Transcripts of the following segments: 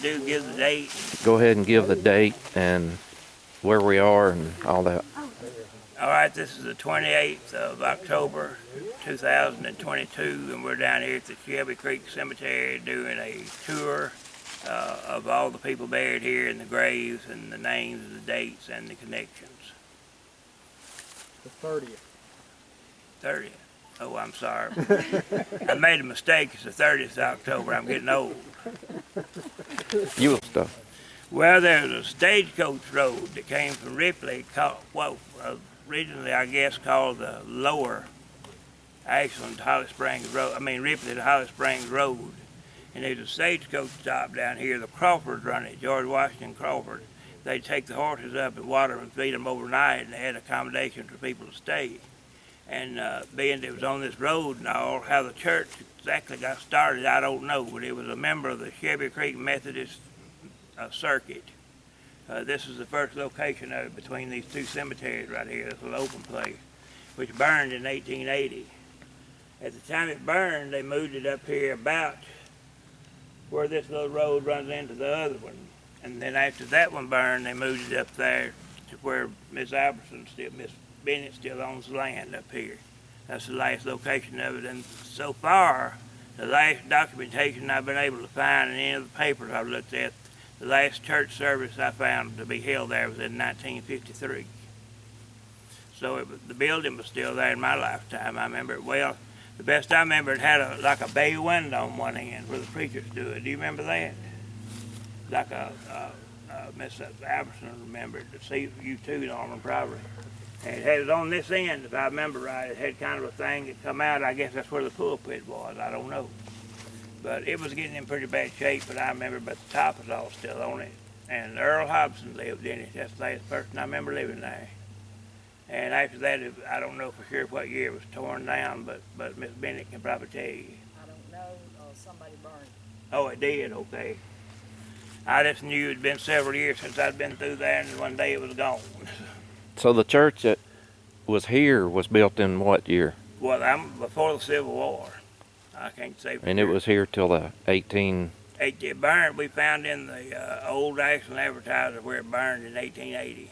do give the date? Go ahead and give the date and where we are and all that. All right, this is the 28th of October, 2022, and we're down here at the Shelby Creek Cemetery doing a tour of all the people buried here and the graves and the names and the dates and the connections. The 30th. 30th. Oh, I'm sorry. I made a mistake. It's the 30th of October. I'm getting old. You stuff. Well, there's a stagecoach road that came from Ripley, originally I guess called the Lower Ashland to Holly Springs Road. Ripley to Holly Springs Road. And there's a stagecoach stop down here. The Crawfords run it, George Washington Crawford. They'd take the horses up and water them and feed them overnight, and they had accommodations for people to stay. And being it was on this road and all, how the church exactly got started, I don't know, but it was a member of the Shelby Creek Methodist circuit. This is the first location of it between these two cemeteries right here. It's an open place, which burned in 1880. At the time it burned, they moved it up here about where this little road runs into the other one. And then after that one burned, they moved it up there to where Miss Bennett still owns the land up here. That's the last location of it. And so far, the last documentation I've been able to find in any of the papers I've looked at, the last church service I found to be held there was in 1953. So the building was still there in my lifetime. I remember it well. The best I remember, it had like a bay window on one end where the preachers stood. Do you remember that? Like Miss Albertson remembered. See, you too, Norman, probably. And it had it on this end, if I remember right. It had kind of a thing that come out. I guess that's where the pulpit was. I don't know. But it was getting in pretty bad shape, but I remember, but the top was all still on it. And Earl Hobson lived in it. That's the last person I remember living there. And after that, I don't know for sure what year it was torn down, but Miss Bennett can probably tell you. I don't know. Somebody burned it. Oh, it did? Okay. I just knew it had been several years since I'd been through there, and one day it was gone. So the church that was here was built in what year? Well, before the Civil War. I can't say for And sure. it was here till the 18... It burned. We found in the old Ashland Advertiser where it burned in 1880.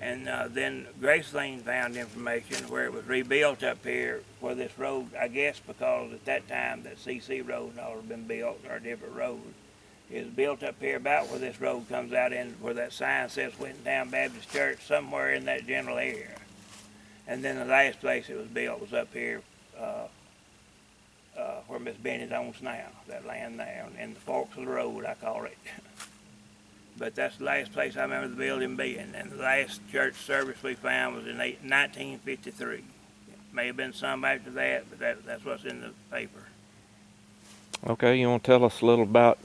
And then Graceland found information where it was rebuilt up here where this road, I guess because at that time that CC Road and all had been built, or a different road. It was built up here about where this road comes out in, where that sign says Winton Baptist Church, somewhere in that general area. And then the last place it was built was up here where Miss Bennett owns now, that land there, in the forks of the road, I call it. But that's the last place I remember the building being. And the last church service we found was in 1953. It may have been some after that, but that's what's in the paper. Okay, you want to tell us a little about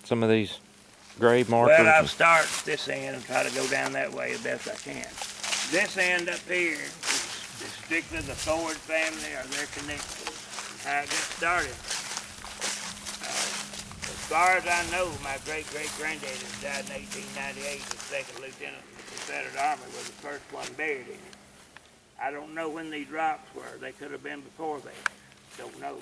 some of these grave markers? Well, I'll start at this end and try to go down that way the best I can. This end up here is strictly the Ford family or their connections. How it got started. As far as I know, my great-great-granddaddy who died in 1898, the second lieutenant of the Confederate Army, was the first one buried in it. I don't know when these rocks were. They could have been before that. Don't know.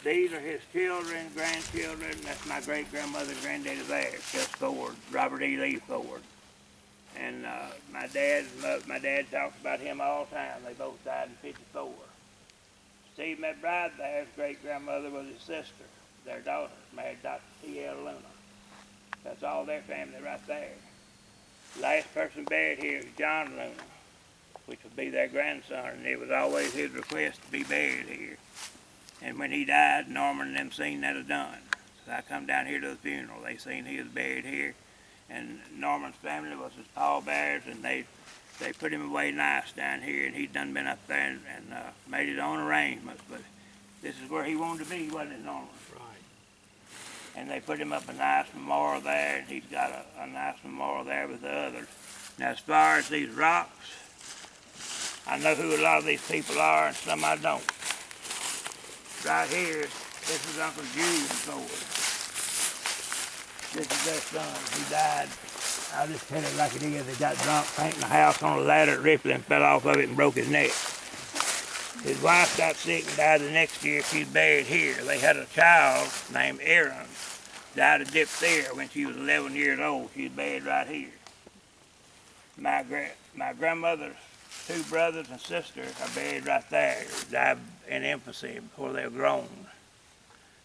These are his children, grandchildren. That's my great-grandmother and granddaddy there, Gus Ford, Robert E. Lee Ford. And my dad talks about him all the time. They both died in 54. Steve McBride there, his great-grandmother was his sister. Their daughter married Dr. T.L. Luna. That's all their family right there. The last person buried here is John Luna, which would be their grandson, and it was always his request to be buried here. And when he died, Norman and them seen that done. So I come down here to the funeral. They seen he was buried here. And Norman's family was his pallbearers, and they put him away nice down here, and he'd done been up there and made his own arrangements. But this is where he wanted to be, wasn't it, Norman? Right. And they put him up a nice memorial there, and he's got a nice memorial there with the others. Now, as far as these rocks, I know who a lot of these people are, and some I don't. Right here, this is Uncle Jude Ford. This is their son. He died. I'll just tell it like it is. He got drunk painting a house on a ladder at Ripley and fell off of it and broke his neck. His wife got sick and died the next year. She's buried here. They had a child named Aaron died of diphtheria when she was 11 years old. She was buried right here. My grandmother's 2 brothers and sisters are buried right there. Died in infancy before they were grown.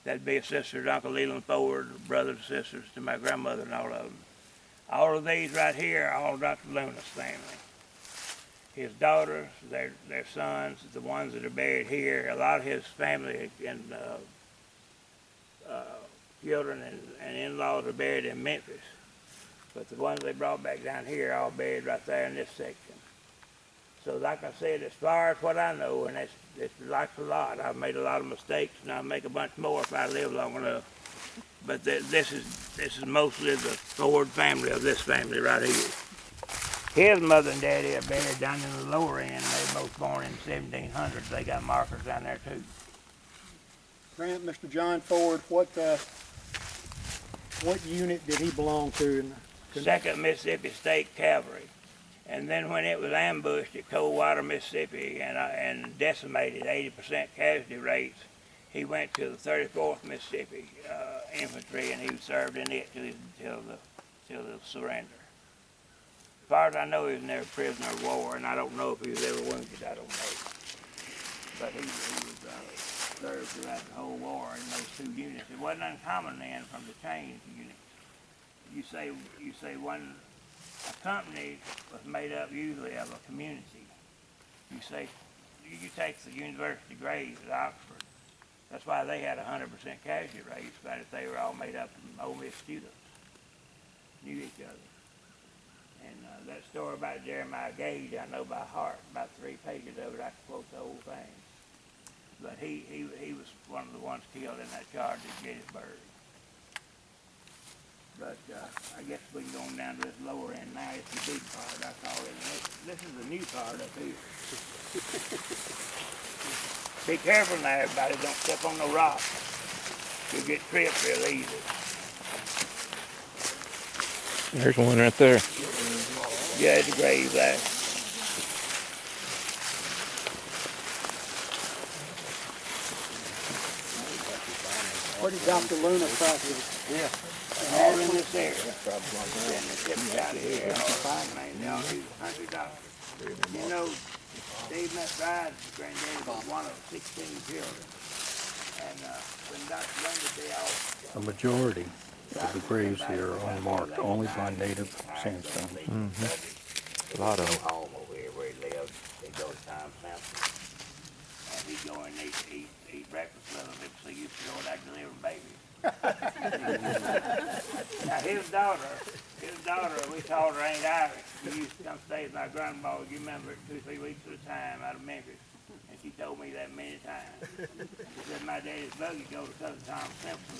That'd be a sister to Uncle Leland Ford, brothers and sisters to my grandmother and all of them. All of these right here are all Dr. Luna's family. His daughters, their sons, the ones that are buried here, a lot of his family and children and in-laws are buried in Memphis. But the ones they brought back down here are all buried right there in this section. So like I said, as far as what I know, and it's like a lot, I've made a lot of mistakes, and I'll make a bunch more if I live long enough. But this is mostly the Ford family of this family right here. His mother and daddy are buried down in the lower end. They were both born in 1700s. They got markers down there too. Grant, Mr. John Ford, what unit did he belong to? 2nd Mississippi State Cavalry. And then when it was ambushed at Coldwater, Mississippi, and decimated 80% casualty rates, he went to the 34th Mississippi Infantry, and he served in it till the surrender. As far as I know, he was never a prisoner of war, and I don't know if he was ever wounded. I don't know. But he was served throughout the whole war in those 2 units. It wasn't uncommon then from the change units. You say a company was made up usually of a community. You take the University grades at Oxford. That's why they had 100% casualty rates, but if they were all made up of Ole Miss students, knew each other. And that story about Jeremiah Gage, I know by heart. About 3 pages of it, I can quote the whole thing. But he was one of the ones killed in that charge at Gettysburg. But I guess we can go on down to this lower end now. It's the big part, I call it. This is the new part up here. Be careful now, everybody. Don't step on no rocks. You'll get tripped real easy. There's one right there. Yeah, it's a grave there. Where did Dr. Luna practice? Yeah. All in this area. And the Tippah County here. All these country doctors. You know, Dave McBride's granddaddy was one of 16 children. And when Dr. Luna did all... A majority of the graves here are unmarked, only by native sandstone. Mm-hmm. A lot of them. Home over here where he lived. He'd go to Tom Sampson. And he'd go and eat breakfast with him. So he used to go like delivering babies. Now his daughter, we called her Ain't Irish. She used to come stay with my grandma, you remember it, 2-3 weeks at a time out of Memphis. And she told me that many times. She said my daddy's buggy go to cousin Tom Simpson.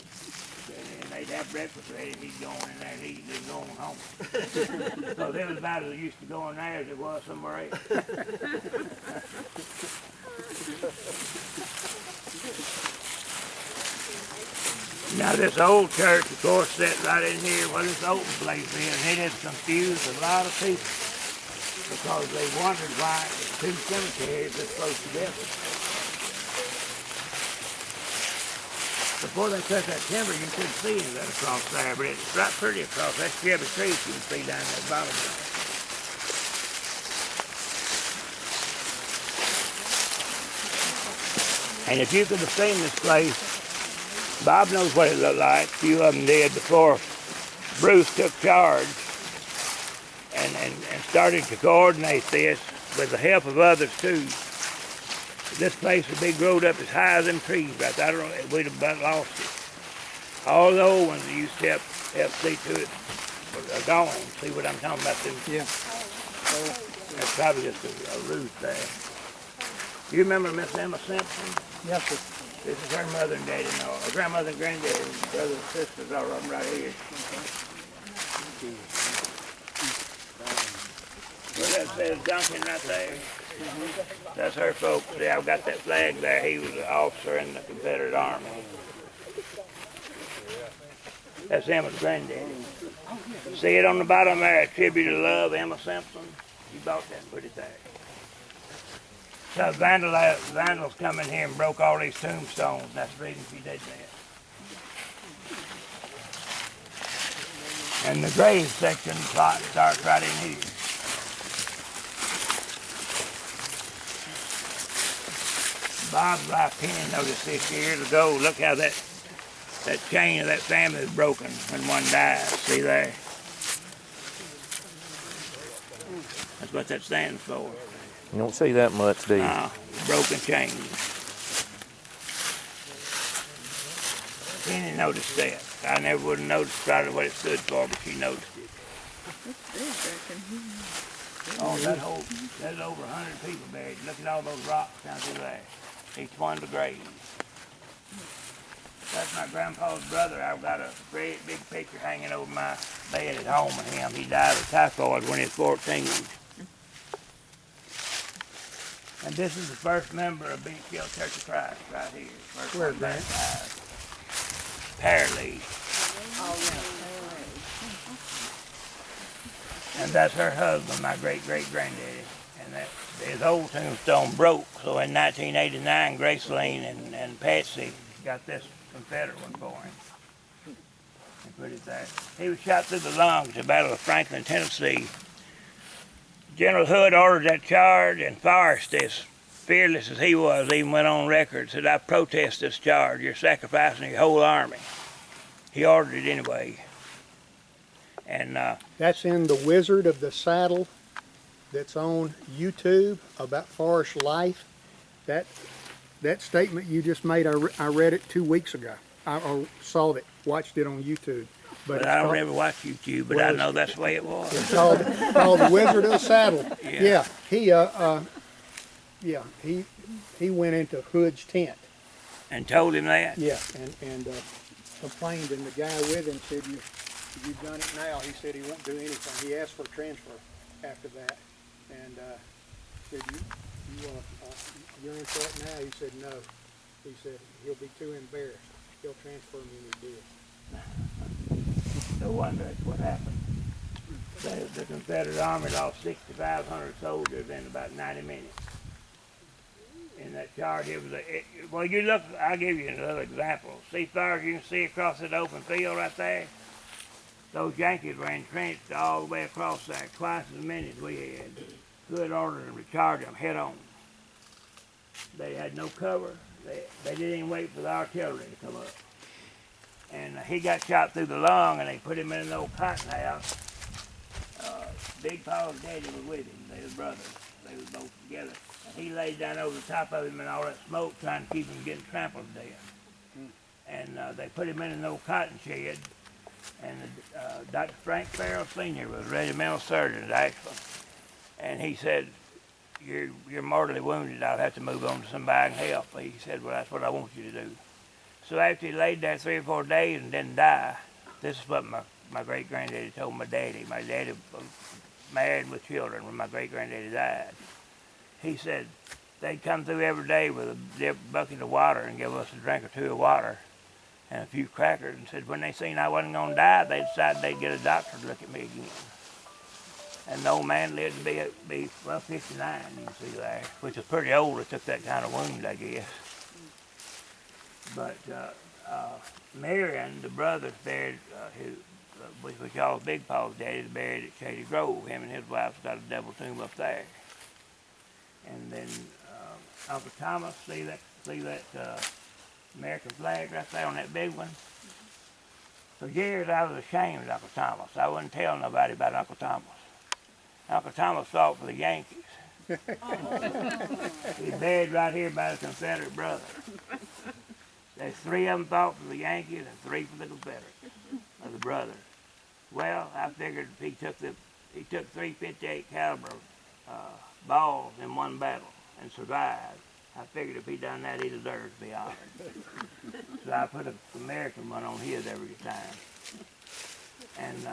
And they'd have breakfast ready and he'd go in there and eat and then go on home. Because it was about as used to going there as it was somewhere else. Now this old church, of course, sat right in here where this open place is, and it has confused a lot of people because they wondered why 2 cemeteries are close together. Before they cut that timber, you couldn't see any of that across there, but it's right pretty across. That's Shelby Creek you can see down that bottom there. And if you could have seen this place, Bob knows what it looked like. A few of them did before Bruce took charge and started to coordinate this with the help of others too. This place would be growed up as high as them trees right there. I don't know, we'd have about lost it. All the old ones that used to help see to it are gone. See what I'm talking about? Them? Yeah. That's probably just a roof there. You remember Miss Emma Simpson? Yes, sir. This is her mother and daddy, no, her grandmother and granddaddy, brothers and sisters, all of them right here. Well, that says Duncan right there. That's her folks. See, I've got that flag there. He was an officer in the Confederate Army. That's Emma's granddaddy. See it on the bottom there, a tribute of love, Emma Simpson. She bought that and put it there. So vandals come in here and broke all these tombstones. That's the reason she did that. And the grave section plot starts right in here. Bob's wife Penny noticed this years ago. Look how that chain of that family is broken when one dies. See there? That's what that stands for. You don't see that much, do you? Broken chain. Penny noticed that. I never would have noticed probably what it stood for, but she noticed it. Oh, there's over 100 people buried. Look at all those rocks down through there. Each one's a grave. That's my grandpa's brother. I've got a great big picture hanging over my bed at home of him. He died of typhoid when he was 14. And this is the first member of Beach Hill Church of Christ right here. First Where's one that? baptized. Paralee. And that's her husband, my great-great-granddaddy. And his old tombstone broke, so in 1989, Graceline and Patsy got this Confederate one for him. And put it there. He was shot through the lungs at the Battle of Franklin, Tennessee. General Hood ordered that charge, and Forrest, as fearless as he was, even went on record, said, "I protest this charge. You're sacrificing your whole army." He ordered it anyway. And That's in The Wizard of the Saddle that's on YouTube about Forrest's life. That statement you just made, I read it 2 weeks ago. I saw it, watched it on YouTube. But I don't ever watch YouTube, but I know that's the way it was. It's called The Wizard of the Saddle. Yeah. He went into Hood's tent. And told him that? Yeah, and complained, and the guy with him said, "You've done it now." He said he won't do anything. He asked for a transfer after that, and said, "You're in for it now?" He said, "No." He said, "He'll be too embarrassed. He'll transfer me," and he did. No wonder that's what happened. The Confederate Army lost 6,500 soldiers in about 90 minutes. In that charge, well, you look, I'll give you another example. See, far as you can see across that open field right there, those Yankees were entrenched all the way across there, twice as many as we had. Hood ordered them to charge them head on. They had no cover. They didn't even wait for the artillery to come up. And he got shot through the lung, and they put him in an old cotton house. Big Paul's daddy was with him. They were brothers. They were both together. And he laid down over the top of him in all that smoke, trying to keep him from getting trampled to death. And they put him in an old cotton shed. And Dr. Frank Farrell Sr. was a regimental surgeon at Ashland. And he said, you're mortally wounded. I'll have to move on to somebody who can help. He said, well, that's what I want you to do. So after he laid there 3 or 4 days and didn't die, this is what my great-granddaddy told my daddy. My daddy was married with children when my great-granddaddy died. He said they'd come through every day with a bucket of water and give us a drink or two of water and a few crackers, and said when they seen I wasn't going to die, they decided they'd get a doctor to look at me again. And the old man lived to be 59, you can see there, which was pretty old. It took that kind of wound, I guess. But Marion, the brother's buried, which we call Big Paul's daddy, is buried at Shady Grove. Him and his wife's got a double tomb up there. And then Uncle Thomas, see that American flag right there on that big one? For years I was ashamed of Uncle Thomas. I wouldn't tell nobody about Uncle Thomas. Uncle Thomas fought for the Yankees. He's buried right here by the Confederate brother. There's 3 of them fought for the Yankees and 3 for the Confederates, of the brothers. Well, I figured if he took 3 .58 caliber balls in one battle and survived, I figured if he done that, he deserved to be honored. So I put an American one on his every time. And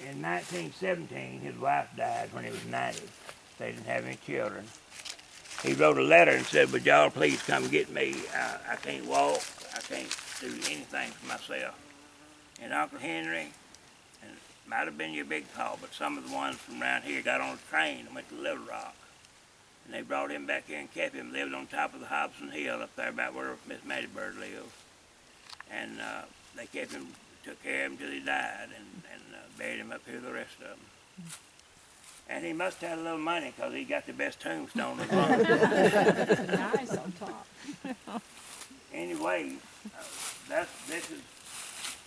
in 1917, his wife died when he was 90. They didn't have any children. He wrote a letter and said, would y'all please come get me? I can't walk. I can't do anything for myself. And Uncle Henry, and it might have been your Big Paul, but some of the ones from around here got on a train and went to Little Rock. And they brought him back here and kept him, lived on top of the Hobson Hill up there about where Miss Matty Bird lives. And they kept him took care of him till he died and buried him up here with the rest of them. And he must have had a little money because he got the best tombstone in the world. Nice on top. Anyway, this is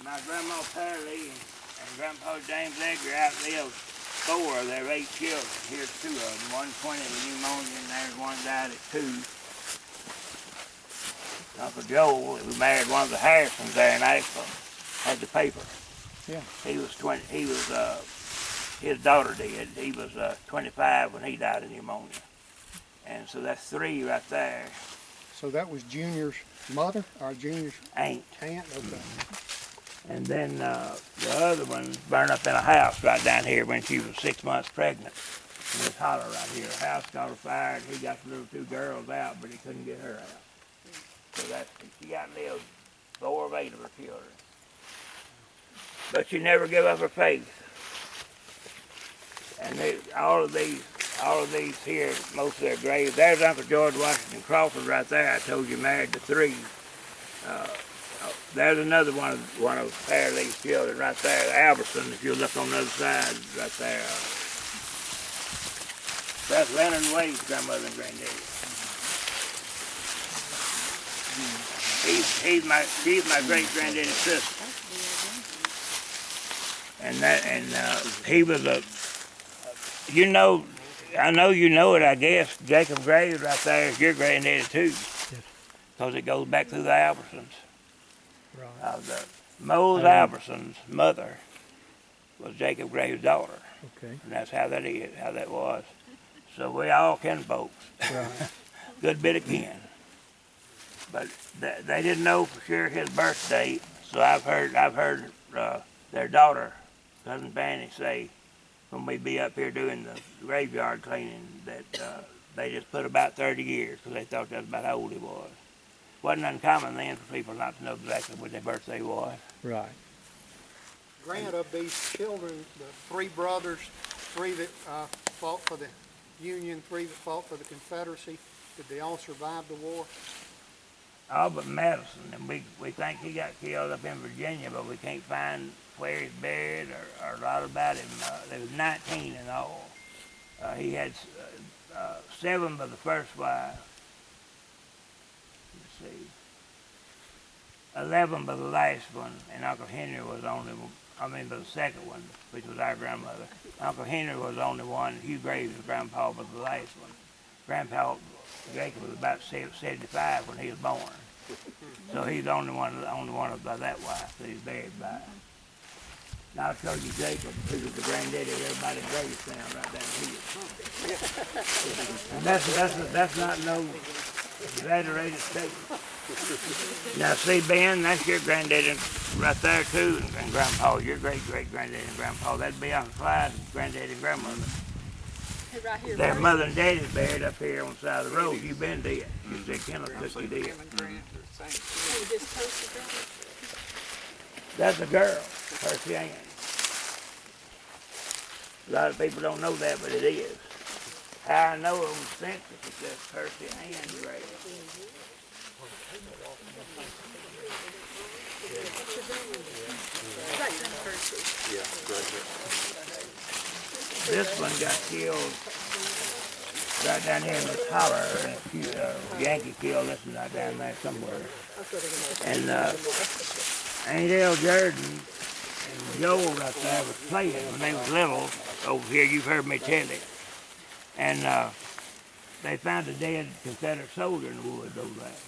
my grandma Pearlie and Grandpa James Edgar outlived 4 of their 8 children. Here's 2 of them. One 20 with pneumonia and there's one died at 2. Uncle Joel, who married one of the Harrisons there in Asheville, had the paper. Yeah. He was 20. He was his daughter did. He was 25 when he died of pneumonia, and so that's 3 right there. So that was Junior's mother, or Junior's Aunt. aunt? Okay. And then the other one burned up in a house right down here when she was 6 months pregnant. In this holler right here. A house caught a fire and he got the little 2 girls out, but he couldn't get her out. So she got lived 4 of 8 of her children. But she never gave up her faith. And all of these here, most of their graves. There's Uncle George Washington Crawford right there. I told you married to 3. There's another one of Fairley's children right there, Albertson. If you look on the other side, right there. That's Leonard Wade's grandmother and granddaddy. She's my great granddaddy's sister. And he was I know you know it, I guess. Jacob Graves right there is your granddaddy too. Because it goes back through the Albertsons. Right. Mose Albertson's mother was Jacob Graves' daughter. Okay. And that's how that was. So we all kin folks. Right. Good bit of kin. But they didn't know for sure his birth date. So I've heard their daughter, Cousin Fanny, say when we be up here doing the graveyard cleaning that they just put about 30 years because they thought that's about how old he was. Wasn't uncommon then for people not to know exactly what their birthday was. Right. Grant, of these children, the 3 brothers, 3 that fought for the Union, 3 that fought for the Confederacy, did they all survive the war? All but Madison, and we think he got killed up in Virginia, but we can't find where he's buried or a lot about him. There was 19 in all. He had 7 by the first wife. Let's see. 11 by the last one, and Uncle Henry was by the second one, which was our grandmother. Uncle Henry was the only one. Hugh Graves was Grandpa by the last one. Grandpa Jacob was about 75 when he was born. So he's the only one by that wife that he's buried by. Now I'll show you Jacob, who was the granddaddy of everybody in Gravestown right down here. And that's not no exaggerated statement. Now see, Ben, that's your granddaddy right there too, and Grandpa, your great-great-granddaddy and Grandpa. That'd be Uncle Clyde's granddaddy and grandmother. Right here. Their mother and daddy's buried up here on the side of the road. You've been dead. You said Kenneth took you dead. That's a girl, Percy Ann. A lot of people don't know that, but it is. How I know it was census is just Percy Ann grave. This one got killed right down here in the tower, and Yankee killed this one right down there somewhere. And Aunt L. Jordan and Joel right there was playing when they was little. Over here, you've heard me tell it. And they found a dead Confederate soldier in the woods over there.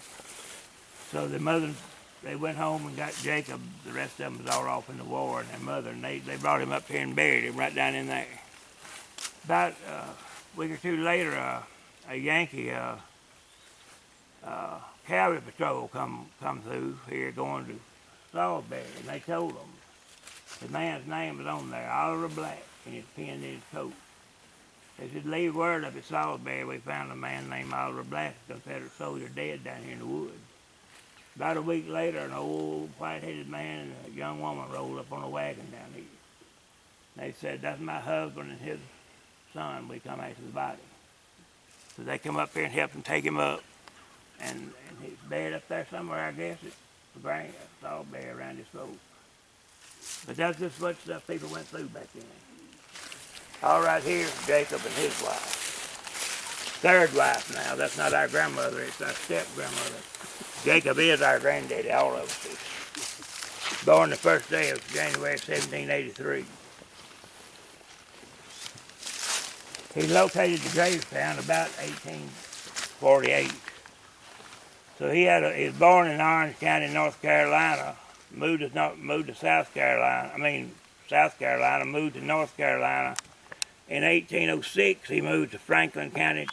So they went home and got Jacob. The rest of them was all off in the war, and their mother, and they brought him up here and buried him right down in there. About a week or 2 later, a Yankee cavalry patrol come through here going to Salisbury, and they told them the man's name was on there, Oliver Black, and his pin in his coat. They said, leave word up at Salisbury. We found a man named Oliver Black, a Confederate soldier, dead down here in the woods. About a week later, an old white-headed man and a young woman rolled up on a wagon down here. They said, that's my husband and his son. We come after the body. So they come up here and helped him take him up. And he's buried up there somewhere, I guess. It's the Salisbury around his throat. But that's just what stuff people went through back then. All right, here's Jacob and his wife. Third wife now. That's not our grandmother. It's our step-grandmother. Jacob is our granddaddy, all of us is. Born the first day of January 1783. He located the gravestone about 1848. So he was born in Orange County, North Carolina, moved to South Carolina, moved to North Carolina. In 1806, he moved to Franklin County,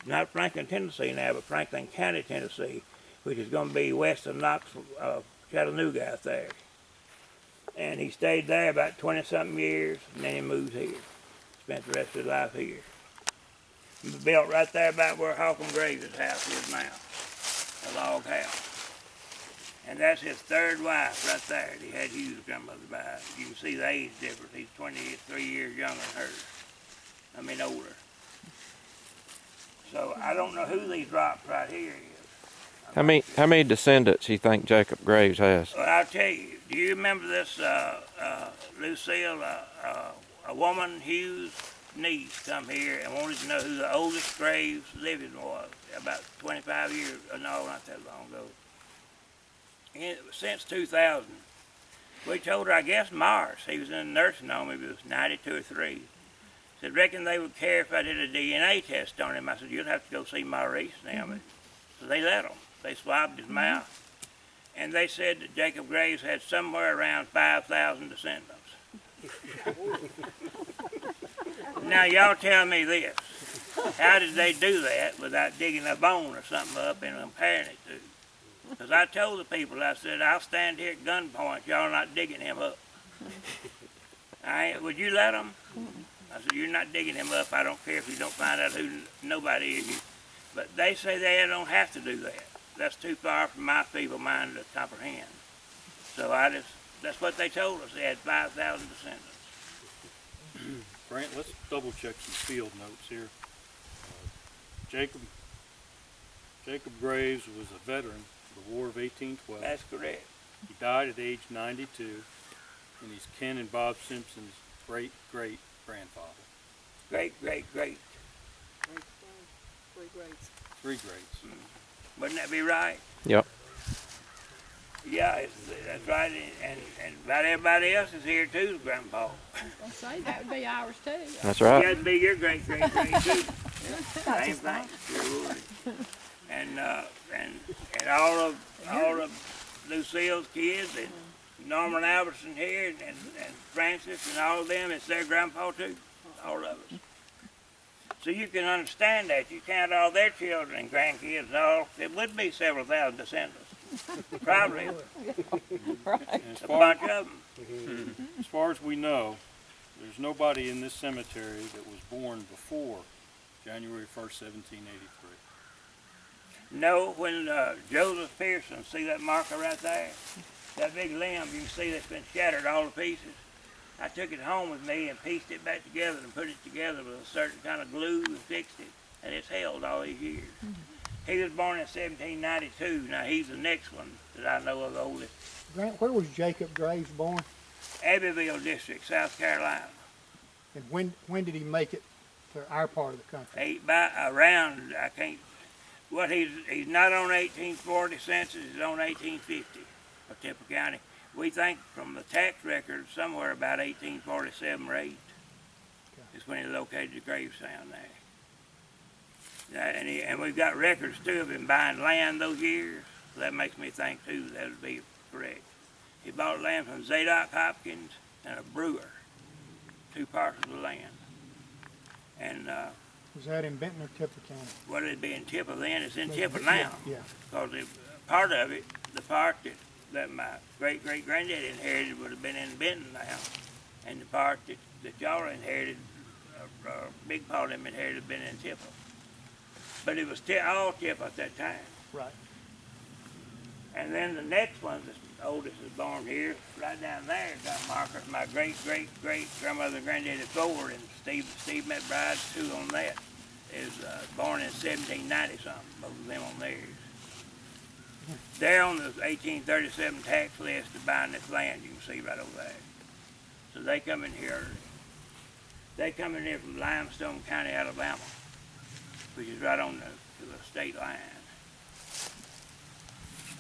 not Franklin, Tennessee now, but Franklin County, Tennessee, which is going to be west of Knoxville, Chattanooga out there. And he stayed there about 20-something years, and then he moved here. Spent the rest of his life here. Built right there about where Holcomb Graves' house is now, a log house. And that's his third wife right there. He had Hugh's grandmother by. You can see the age difference. He's 23 years younger than her. I mean older. So I don't know who these rocks right here is. How many descendants you think Jacob Graves has? Well, I'll tell you. Do you remember this Lucille, a woman, Hugh's niece, come here and wanted to know who the oldest Graves living was about 25 years, no, not that long ago. Since 2000. We told her, I guess, Mars. He was in a nursing home. He was 92 or 3. Said, reckon they would care if I did a DNA test on him. I said, you'll have to go see Maurice now. So they let him. They swabbed his mouth. And they said that Jacob Graves had somewhere around 5,000 descendants. Now, y'all tell me this. How did they do that without digging a bone or something up and comparing it to? Because I told the people, I said, I'll stand here at gunpoint. Y'all not digging him up. Would you let them? I said, you're not digging him up. I don't care if you don't find out who nobody is. But they say they don't have to do that. That's too far from my feeble mind to comprehend. So that's what they told us. They had 5,000 descendants. Grant, let's double check some field notes here. Jacob Graves was a veteran of the War of 1812. That's correct. He died at age 92, and he's Ken and Bob Simpson's great-great-grandfather. Great. Three greats. Wouldn't that be right? Yep. Yeah, that's right. And about everybody else is here too, Grandpa. I'll say that would be ours too. That's right. That'd be your great too. Same thing. Sure would. And all of Lucille's kids and Norman Albertson here and Francis and all of them, it's their grandpa too. All of us. So you can understand that. You count all their children and grandkids and all, it would be several thousand descendants. Probably a bunch of them. As far as we know, there's nobody in this cemetery that was born before January 1st, 1783. No, when Joseph Pearson, see that marker right there? That big limb, you can see that's been shattered all to pieces. I took it home with me and pieced it back together and put it together with a certain kind of glue and fixed it. And it's held all these years. He was born in 1792. Now he's the next one that I know of, the oldest. Grant, where was Jacob Graves born? Abbeville District, South Carolina. And when did he make it to our part of the country? He's not on 1840 census, he's on 1850 of Tippah County. We think from the tax record somewhere about 1847 or 8 is when he located the gravestone there. And we've got records too of him buying land those years. So that makes me think too that would be correct. He bought land from Zadok Hopkins and a brewer, 2 parcels of land. And Was that in Benton or Tippah County? what it'd be in Tippah then, it's in Tippah now. Yeah. Because part of it, the part that my great-great-granddaddy inherited would have been in Benton now. And the part that y'all inherited, big part of them inherited, have been in Tippah. But it was all Tippah at that time. Right. And then the next one, the oldest is born here, right down there, got markers. My great-great-great-grandmother and granddaddy Ford and Steve McBride's 2 on that is born in 1790 something, both of them on theirs. They're on the 1837 tax list to buying this land you can see right over there. So they come in here. They come in here from Limestone County, Alabama, which is right on the state line.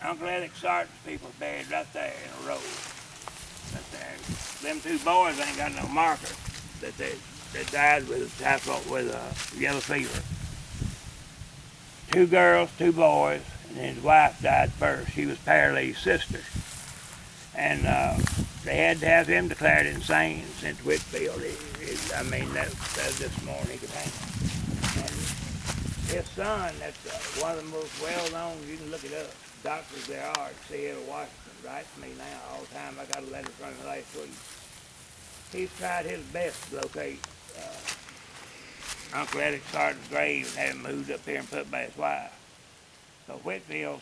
Uncle Alex Sargent's people buried right there in a row. Right there. Them two boys ain't got no marker that died with typhoid, with yellow fever. 2 girls, 2 boys, and his wife died first. She was Paraly's sister. And they had to have him declared insane since Whitfield. I mean, that this morning he could hang. And his son, that's one of the most well-known, you can look it up, doctors there are at Seattle, Washington, writes me now all the time. I got a letter from him last week. He's tried his best to locate Uncle Alex Sargent's grave and have him moved up here and put by his wife. So Whitfield,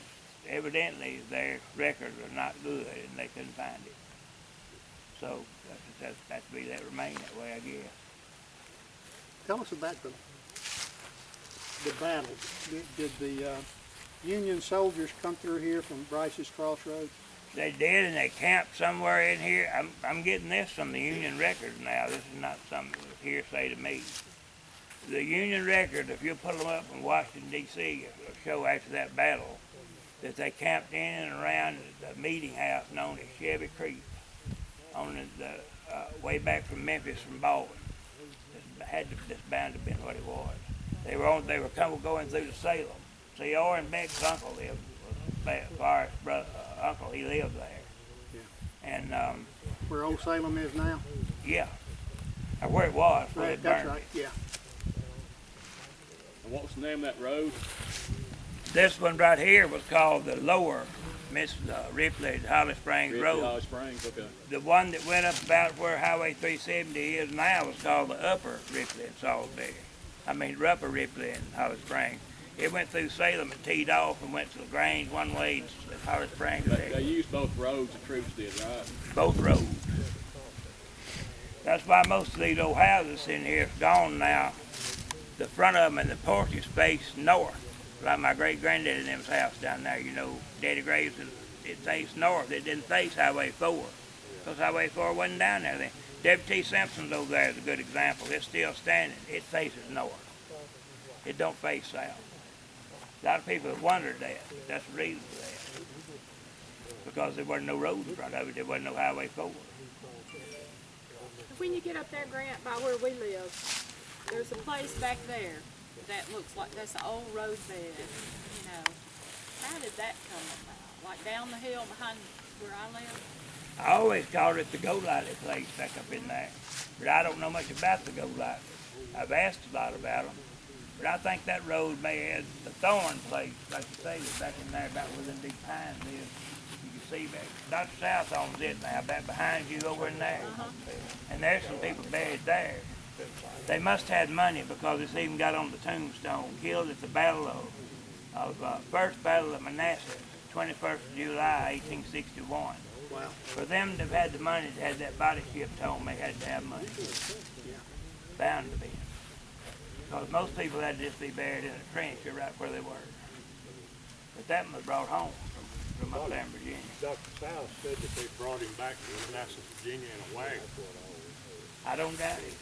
evidently, their records are not good and they couldn't find it. So that's to be that remain that way, I guess. Tell us about the battle. Did the Union soldiers come through here from Bryce's Crossroads? They did, and they camped somewhere in here. I'm getting this from the Union records now. This is not something that was hearsay to me. The Union record, if you pull them up in Washington, D.C., will show after that battle that they camped in and around the meeting house known as Shelby Creek, on the way back from Memphis from Baldwin. This bound to have been what it was. They were going through to Salem. See, Orrin Beck's uncle lived, Forrest's brother, uncle, he lived there. Yeah. And where Old Salem is now? Yeah, or where it was, where Right, it that's burned. right, yeah. And what was the name of that road? This one right here was called the Lower Miss Ripley Holly Springs Road. Holly Springs, okay. The one that went up about where Highway 370 is now was called the Upper Ripley and Salisbury. Upper Ripley and Holly Springs. It went through Salem and teed off and went to LaGrange one way to Holly Springs. They used both roads, the troops did, right? Both roads. That's why most of these old houses in here is gone now. The front of them and the porches face north. Like my great-granddaddy and them's house down there, you know, Daddy Graves, it faced north. It didn't face Highway 4. Because Highway 4 wasn't down there then. W.T. Simpson's over there is a good example. It's still standing. It faces north. It don't face south. A lot of people have wondered that. That's the reason for that. Because there wasn't no road in front of it. There wasn't no Highway 4. When you get up there, Grant, by where we live, there's a place back there that looks like that's an old road bed, you know. How did that come about? Like down the hill behind where I live? I always called it the Go-Lightly place back up in there. But I don't know much about the Go-Lightly. I've asked a lot about them. But I think that road may have the Thorn place, like you say, that's back in there about within these pines is. You can see back. Dr. South owns it now, back behind you over in there. And there's some people buried there. They must have had money because it's even got on the tombstone. Killed at the Battle of First Battle of Manassas, 21st of July, 1861. Wow. For them to have had the money to have that body ship towed, they had to have money. Bound to be. Because most people had to just be buried in a trench or right where they were. But that one was brought home from up there in Virginia. Dr. South said that they brought him back to Manassas, Virginia in a wagon. I don't doubt it.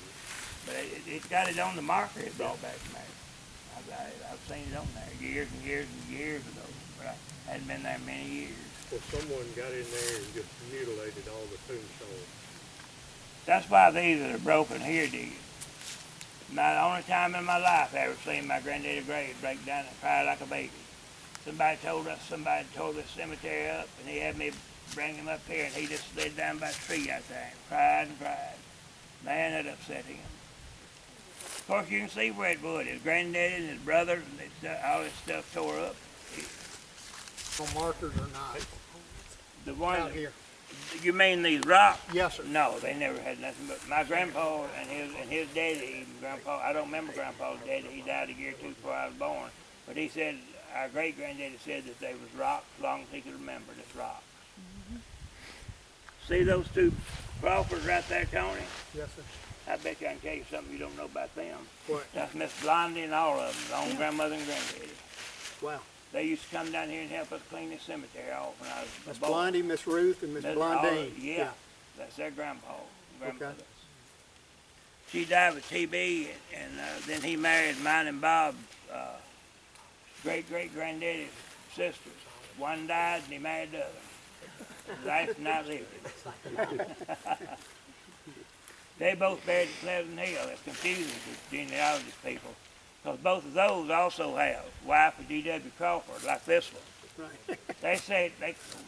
But it got it on the marker it brought back from there. I've seen it on there years and years and years ago. But I hadn't been there many years. Well, someone got in there and just mutilated all the tombstones. That's why these that are broken here did. Not the only time in my life I ever seen my granddaddy grave break down and cry like a baby. Somebody tore this cemetery up, and he had me bring him up here, and he just slid down by a tree out there and cried and cried. Man, that upset him. Of course, you can see where it would. His granddaddy and his brother, and all this stuff tore up. No markers or not? The one Out here. You mean these rocks? Yes, sir. No, they never had nothing but my grandpa and his daddy. Grandpa, I don't remember Grandpa's daddy. He died a year or two before I was born. But he said our great granddaddy said that they was rocks as long as he could remember. Just rocks. Mm-hmm. See those two Crawfords right there, Tony? Yes, sir. I bet you I can tell you something you don't know about them. What? That's Miss Blondie and all of them, their own grandmother and granddaddy. Wow. They used to come down here and help us clean the cemetery off when I was a Miss boy. Blondie, Miss Ruth, and Miss Blondine. Yeah, that's their grandfather. Okay. She died with TB, and then he married mine and Bob's great-great-granddaddy's sisters. One died, and he married the other. Life not lived. They both buried at Pleasant Hill. It's confusing to genealogist people, because both of those also have wife of G.W. Crawford, like this one. Right. They said,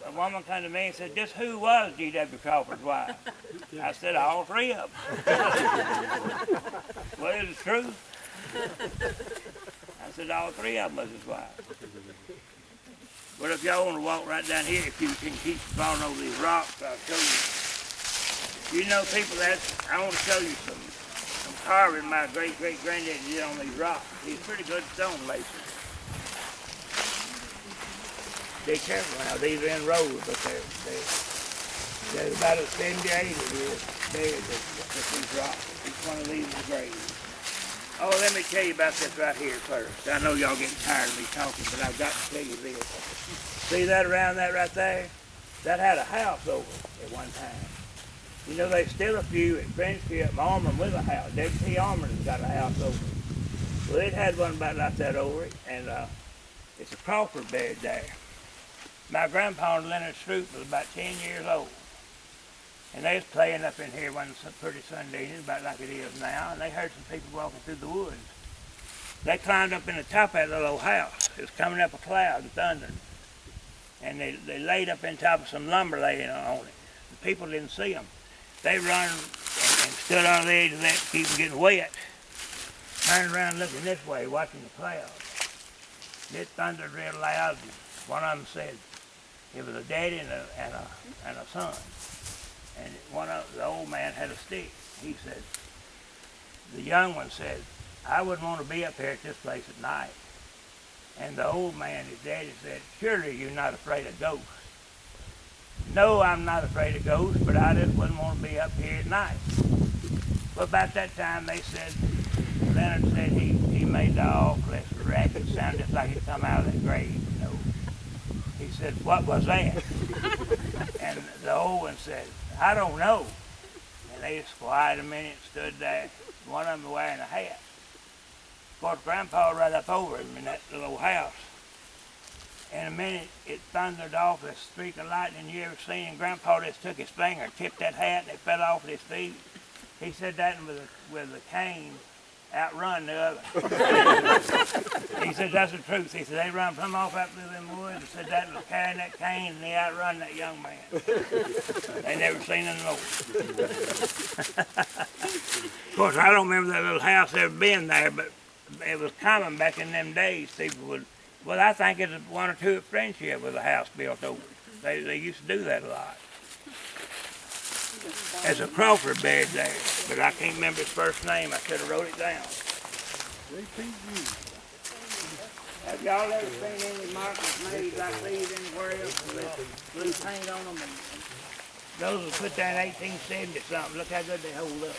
a woman come to me and said, just who was G.W. Crawford's wife? I said, all three of them. Well, is it true? I said, all three of them was his wife. But if y'all want to walk right down here, if you can keep falling over these rocks, I'll show you. You know, people, I want to show you some carving my great-great-granddaddy did on these rocks. He's a pretty good stonemason. Be careful now, these are in rows, but there's about 70 or 80 years buried with these rocks. Each one of these is a grave. Oh, let me tell you about this right here first. I know y'all getting tired of me talking, but I've got to tell you this. See that around that right there? That had a house over it at one time. You know, there's still a few at Friendship, Armour with a house. W.T. Armour's got a house over it. Well, it had one about like that over it, and it's a Crawford buried there. My grandpa and Leonard Stroop was about 10 years old. And they was playing up in here one pretty Sunday evening, about like it is now, and they heard some people walking through the woods. They climbed up in the top of that little old house. It was coming up a cloud and thundering. And they laid up in top of some lumber laying on it. The people didn't see them. They run and stood on the edge of that to keep them getting wet. Turned around looking this way, watching the clouds. It thundered real loud. One of them said, it was a daddy and a son. And the old man had a stick. He said, the young one said, I wouldn't want to be up here at this place at night. And the old man, his daddy, said, surely you're not afraid of ghosts. No, I'm not afraid of ghosts, but I just wouldn't want to be up here at night. But about that time, they said, Leonard said he made the awfulest racket sound just like he'd come out of that grave, you know. He said, what was that? And the old one said, I don't know. And they just quiet a minute, stood there. One of them wearing a hat. Of course, Grandpa right up over him in that little house. In a minute, it thundered off a streak of lightning you ever seen, and Grandpa just took his finger and tipped that hat, and it fell off at his feet. He said that with a cane outrun the other. He said, that's the truth. He said, they run plumb off out through them woods, and said that was carrying that cane, and they outrun that young man. They never seen him no. Of course, I don't remember that little house ever being there, but it was common back in them days. People would, well, I think it's one or two at Friendship with a house built over it. They used to do that a lot. There's a Crawford buried there, but I can't remember his first name. I should have wrote it down. Have y'all ever seen any markers made like these anywhere else with blue paint on them? And those were put there in 1870 something. Look how good they hold up.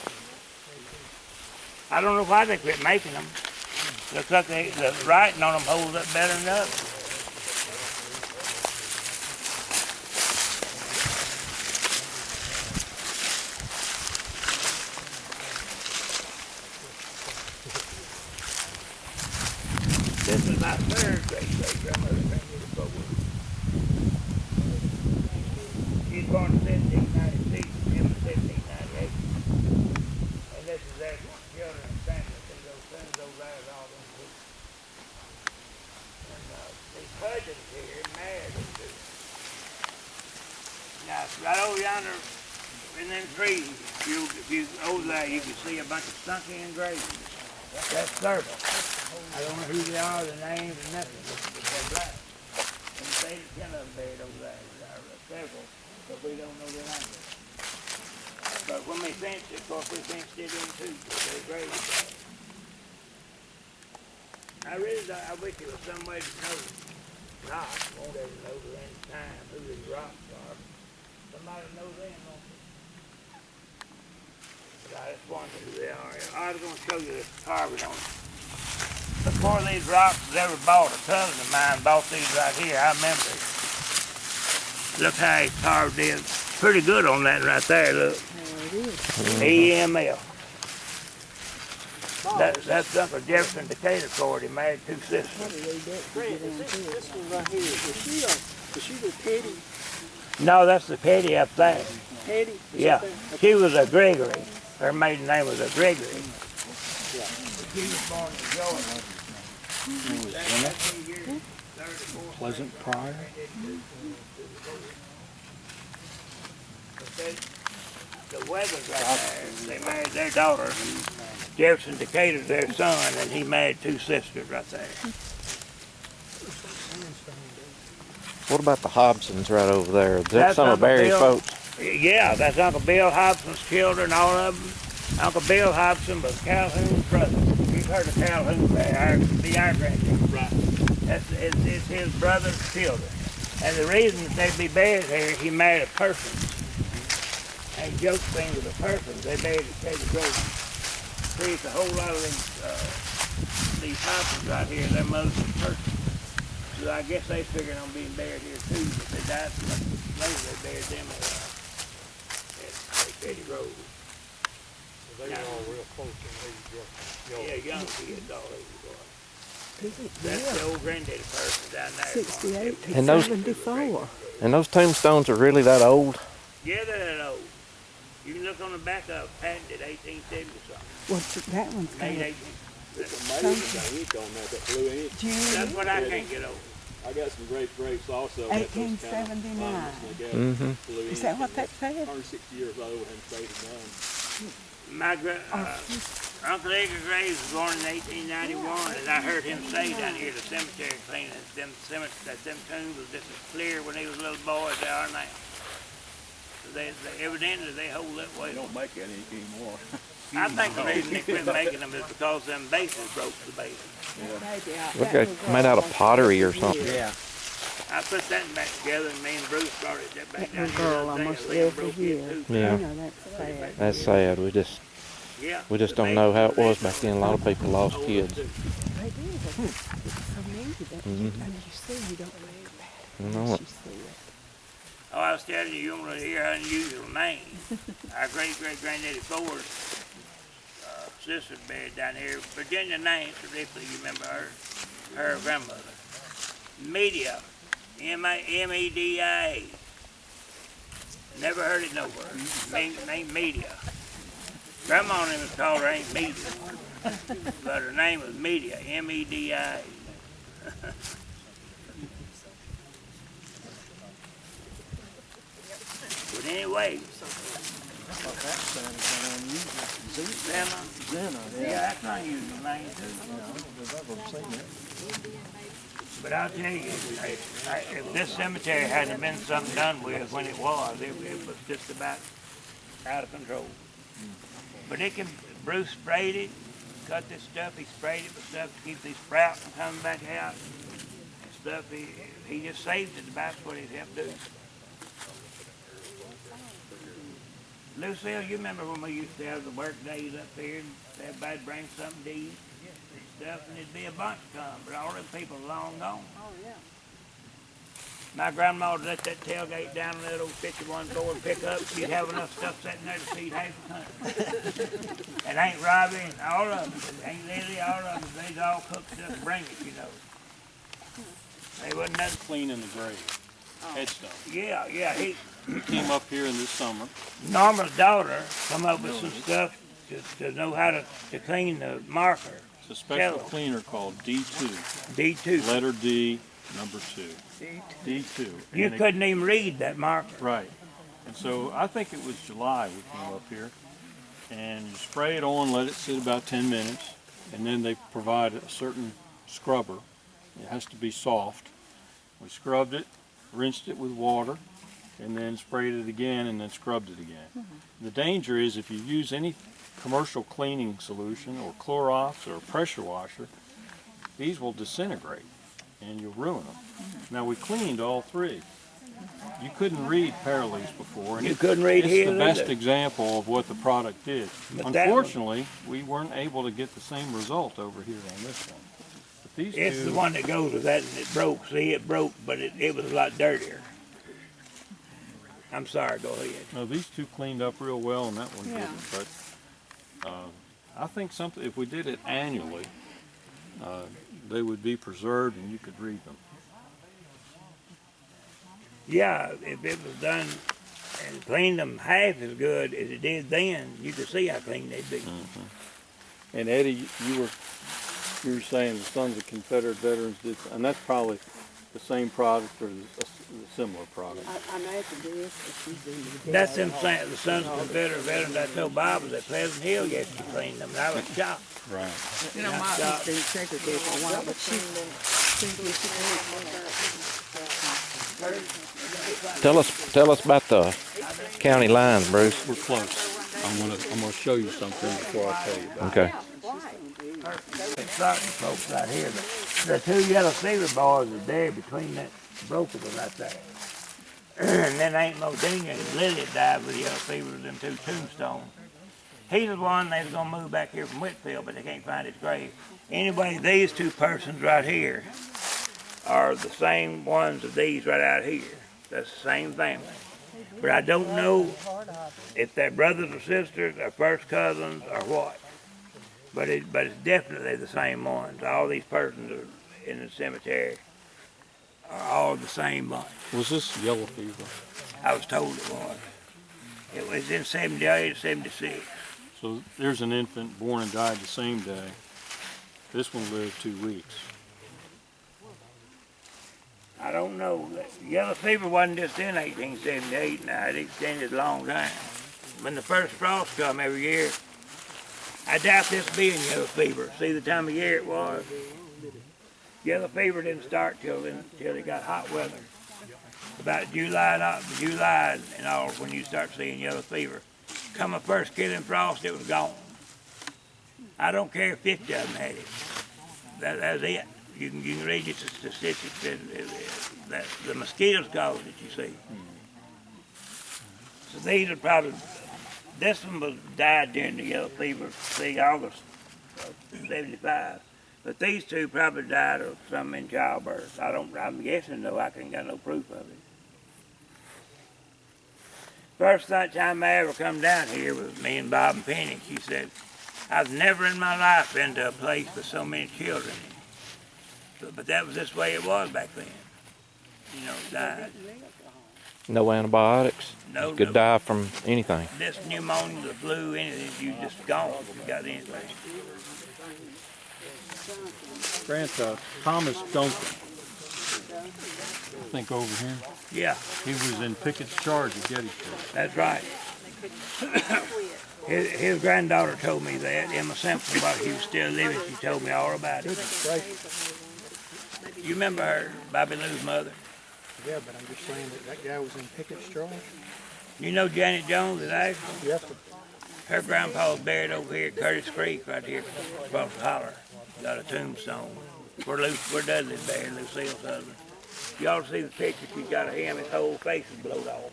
I don't know why they quit making them. Looks like the writing on them holds up better than others. This is my third great-great-grandmother grandmother forward. She's born in 1796, him in 1798. And this is their children and family. See those sons over there is all them too. And these cousins here married them too. Now, right over yonder in them trees, if you over there, you can see a bunch of sunk-in graves. That's servants. I don't know who they are, the names, and nothing, but they're black. And the state of 10 of them buried over there. There are several, but we don't know their names. But when we fenced it, of course, we fenced it in too, because they're graves there. I really don't, I wish there was some way to know rocks. Won't ever know at any time who these rocks are. Somebody knows them, don't they? But I just wonder who they are. I was going to show you this carving on it. before these rocks was ever bought, a cousin of mine bought these right here. I remember it. Look how he carved it. Pretty good on that right there, look. EML. That's Uncle Jefferson Decatur cord. He married two sisters. Fred, this one right here, was she the Petty? No, that's the Petty up there. Petty? Yeah, she was a Gregory. Her maiden name was a Gregory. She was born in Georgia. Pleasant Pryor. The Weathers right there, they married their daughter. And Jefferson Decatur's their son, and he married two sisters right there. What about the Hobsons right over there? Is that That's some of Uncle Barry's Bill. folks? Yeah, that's Uncle Bill Hobson's children, all of them. Uncle Bill Hobson was Calhoun's brother. You've heard of Calhoun there, our grandfather. Right. It's his brother's children. And the reason that they'd be buried here, he married a person. And he joked things with a person. They buried at Katy Grove. See, it's a whole lot of these Hobsons right here, they're mostly persons. So I guess they figured on being buried here too, but they died so much later they buried them at Katy Grove. They were all real close in age. Yeah, young kids, all these boys. That's the old granddaddy person down there. 68 to And those- 74. And those tombstones are really that old? Yeah, they're that old. You can look on the back of it, patented 1870 something. Well, that one's Made kind 18. of June That's what I can't get over. I got some great grapes also. 1879. Mm-hmm. Is that what that said? 160 years old and faded none. My Uncle Edgar Graves was born in 1891, and I heard him say down here at the cemetery cleaning that them tombs was just as clear when he was a little boy as they are now. So evidently they hold that way. They don't make any anymore. I think the reason they quit making them is because them bases broke the bases. Look like made out of pottery or something. Yeah. I put that back together, and me and Bruce started that back That down little here. girl the other day, almost and Lynn lived broke for it years. too. Yeah. I know that's sad. That's sad. We just don't know how it was back then. A lot of people lost kids. They did. For me, that Mhm. you see, you don't think about it. I know unless it. you see it. Oh, I was telling you, you want to hear an unusual name. Our great-great-granddaddy Ford's sister buried down here. Virginia Nance, Ripley, you remember her grandmother. Media, M-E-D-I-A. Never heard it nowhere. Name Media. Grandma name was called her Ain't Media, but her name was Media, M-E-D-I-A. But anyway, Zena, yeah, that's not usual name too. But I'll tell you, if this cemetery hadn't been something done with when it was just about out of control. But Bruce sprayed it, cut this stuff, he sprayed it with stuff to keep these sprouts from coming back out. And stuff, he just saved it, that's what he helped do. Lucille, you remember when we used to have the work days up here and everybody'd bring something to eat and stuff, and there'd be a bunch come, but all them people are long gone. Oh, yeah. My grandma would let that tailgate down in that old 51 Ford pickup. She'd have enough stuff sitting there to feed half the country. And Aunt Robbie and all of them, Aunt Lily, all of them, they'd all cook stuff and bring it, you know. They wasn't nothing. Cleaning the grave. Headstone. Yeah, he Came up here in this summer. Norma's daughter come up with some stuff to know how to clean the marker. It's a special cleaner called D2. D2. Letter D, number 2. D2. You And it- couldn't even read that marker. Right. And so I think it was July we came up here. And you spray it on, let it sit about 10 minutes. And then they provide a certain scrubber. It has to be soft. We scrubbed it, rinsed it with water, and then sprayed it again and then scrubbed it again. The danger is if you use any commercial cleaning solution or Clorox or a pressure washer, these will disintegrate and you'll ruin them. Now we cleaned all three. You couldn't read Paralease before. And You couldn't read it's his the best either. example of what the product did. But that one- Unfortunately, we weren't able to get the same result over here on this one. these It's two, the one that goes with that, and it broke. See, it broke, but it was a lot dirtier. I'm sorry, go ahead. no, these two cleaned up real well, and that one Yeah. didn't. But I think something if we did it annually, they would be preserved, and you could read them. Yeah, if it was done and cleaned them half as good as it did then, you could see how clean they'd be. And Eddie, you were saying the Sons of Confederate Veterans did, and that's probably the same product or a similar product. I imagine this, if she's doing the That's them saying the Sons of Confederate Veterans. I told Bob was at Pleasant Hill yesterday cleaned them, and I was shocked. Right. You know, my Yeah. was been segregated for a while, but she Tell us about the county lines, Bruce. We're close. I'm gonna show you something before I tell you about Okay. Certain folks right here, the two yellow fever boys are there between that broken one right there. And then Aunt Modena and Lily died with yellow fever with them two tombstones. He's the one they was gonna move back here from Whitfield, but they can't find his grave. Anyway, these two persons right here are the same ones of these right out here. That's the same family. But I don't know if they're brothers or sisters or first cousins or what. But it's definitely the same ones. All these persons are in the cemetery are all the same bunch. Was this yellow fever? I was told it was. It was in 78 or 76. So there's an infant born and died the same day. This one lived 2 weeks. I don't know. Yellow fever wasn't just in 1878 now. It extended a long time. When the first frost come every year, I doubt this being yellow fever. See the time of year it was. Yellow fever didn't start till it got hot weather. About July and all when you start seeing yellow fever. Come a first killing frost, it was gone. I don't care if 50 of them had it. That's it. You can read the statistics. That the mosquitoes caused it, you see. So these are probably, this one was died during the yellow fever, see, August of 75. But these two probably died of something in childbirth. I'm guessing though, I ain't got no proof of it. First time I ever come down here was me and Bob and Penny. She said, I've never in my life been to a place with so many children. But that was this way it was back then. You know, died. No antibiotics. No, You could die from anything. This pneumonia, the flu, anything, you just gone if you got anything. Grant, Thomas Duncan, I think over here, Yeah, he was in Pickett's charge at Gettysburg. that's right. His granddaughter told me that, Emma Simpson, while she was still living, she told me all about it. You remember her, Bobby Lou's mother? Yeah, but I'm just saying that guy was in Pickett's charge. You know Janet Jones at Ashland? Yes, sir. Her grandpa was buried over here at Curtis Creek, right here across the holler. Got a tombstone. Where Dudley's buried, Lucille's husband. You ought to see the picture she got of him. His whole face is blowed off.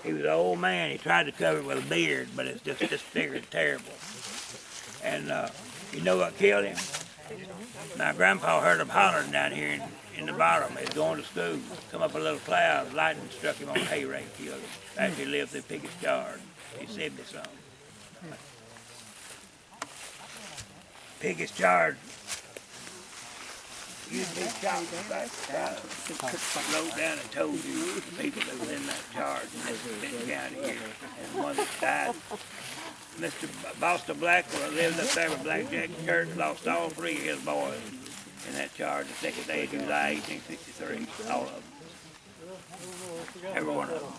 He was an old man. He tried to cover it with a beard, but it's just disfigured terrible. And you know what killed him? My grandpa heard him hollering down here in the bottom. He was going to school. Come up a little cloud. Lightning struck him on a hay rake, killed him. After he lived through Pickett's Charge. He said me something. Pickett's Charge. You'd be shocked if I wrote down and told you the people that was in that charge in this Benton County here. And one that died, Mr. Boston Blackwell, lived up there with Black Jack Church, lost all three of his boys in that charge the second day of July 1863, all of them. Every one of them.